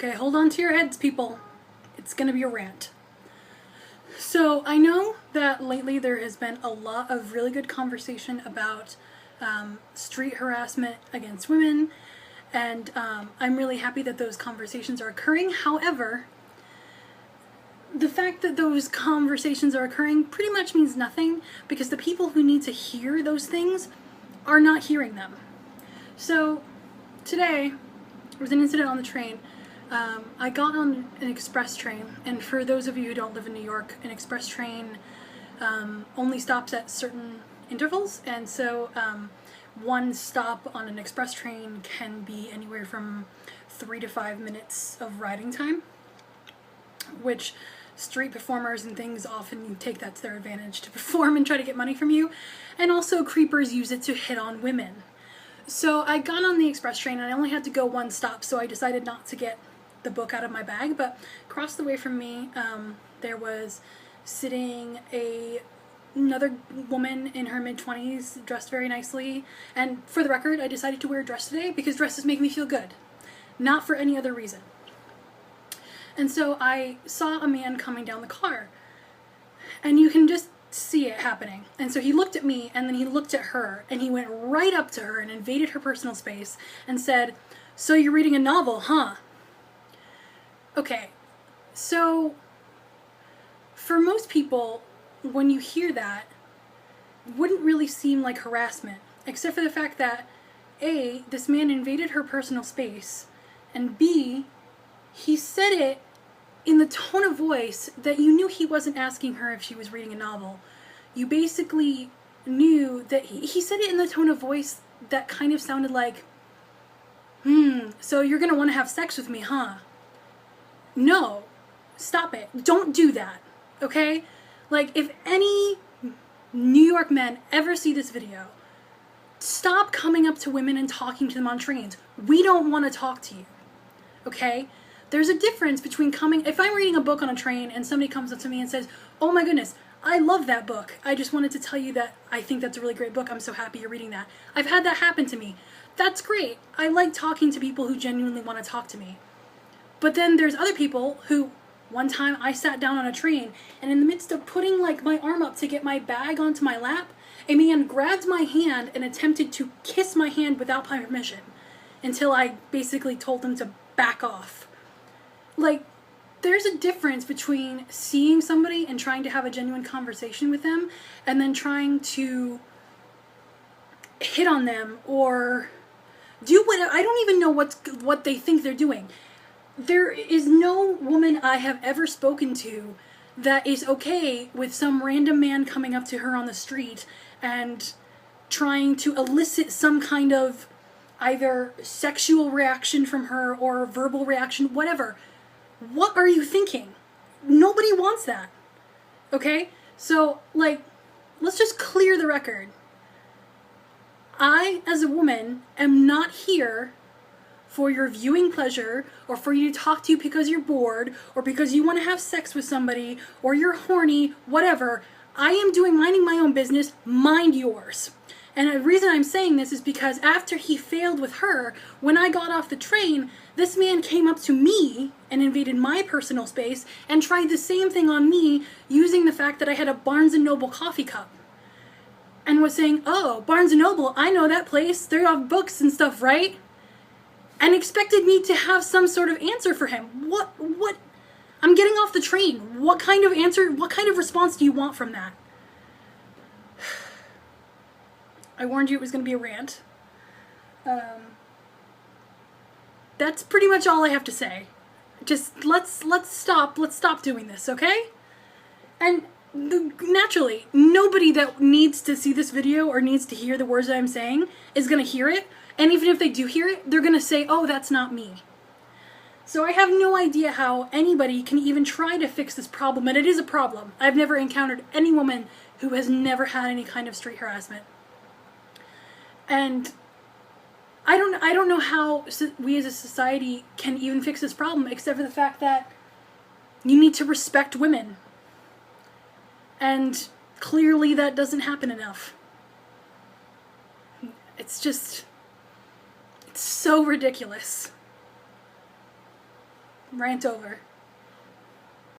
Okay, hold on to your heads, people. It's gonna be a rant. So I know that lately there has been a lot of really good conversation about street harassment against women, and I'm really happy that those conversations are occurring. However, the fact that those conversations are occurring pretty much means nothing, because the people who need to hear those things are not hearing them. So today, there was an incident on the train. I got on an express train, and for those of you who don't live in New York, an express train only stops at certain intervals, and so one stop on an express train can be anywhere from 3 to 5 minutes of riding time, which street performers and things often take that to their advantage to perform and try to get money from you, and also creepers use it to hit on women. So I got on the express train and I only had to go one stop, so I decided not to get the book out of my bag, but across the way from me there was sitting another woman in her mid-20s, dressed very nicely, and for the record, I decided to wear a dress today because dresses make me feel good, not for any other reason. And so I saw a man coming down the car, and you can just see it happening. And so he looked at me, and then he looked at her, and he went right up to her and invaded her personal space and said, "So you're reading a novel, huh?" Okay, so for most people, when you hear that, it wouldn't really seem like harassment, except for the fact that A, this man invaded her personal space, and B, he said it in the tone of voice that you knew he wasn't asking her if she was reading a novel. You basically knew that he said it in the tone of voice that kind of sounded like, so you're gonna want to have sex with me, huh? No, stop it. Don't do that, okay? Like, if any New York men ever see this video, stop coming up to women and talking to them on trains. We don't want to talk to you, okay? There's a difference between if I'm reading a book on a train and somebody comes up to me and says, "Oh my goodness, I love that book. I just wanted to tell you that I think that's a really great book. I'm so happy you're reading that." I've had that happen to me. That's great. I like talking to people who genuinely want to talk to me. But then there's other people who, one time I sat down on a train, and in the midst of putting like my arm up to get my bag onto my lap, a man grabbed my hand and attempted to kiss my hand without my permission, until I basically told him to back off. Like, there's a difference between seeing somebody and trying to have a genuine conversation with them, and then trying to hit on them or do whatever. I don't even know what they think they're doing. There is no woman I have ever spoken to that is okay with some random man coming up to her on the street and trying to elicit some kind of either sexual reaction from her or verbal reaction, whatever. What are you thinking? Nobody wants that, okay? So, like, let's just clear the record. I, as a woman, am not here for your viewing pleasure, or for you to talk to you because you're bored, or because you want to have sex with somebody, or you're horny, whatever. I am minding my own business, mind yours. And the reason I'm saying this is because after he failed with her, when I got off the train, this man came up to me and invaded my personal space and tried the same thing on me using the fact that I had a Barnes & Noble coffee cup. And was saying, "Oh, Barnes & Noble, I know that place. They have books and stuff, right?" And expected me to have some sort of answer for him. What? I'm getting off the train. What kind of answer, what kind of response do you want from that? I warned you it was going to be a rant. That's pretty much all I have to say. Just let's stop doing this, okay? And naturally, nobody that needs to see this video or needs to hear the words that I'm saying is going to hear it. And even if they do hear it, they're going to say, "Oh, that's not me." So I have no idea how anybody can even try to fix this problem, and it is a problem. I've never encountered any woman who has never had any kind of street harassment. And I don't know how we as a society can even fix this problem, except for the fact that you need to respect women. And clearly that doesn't happen enough. It's just... it's so ridiculous. Rant over.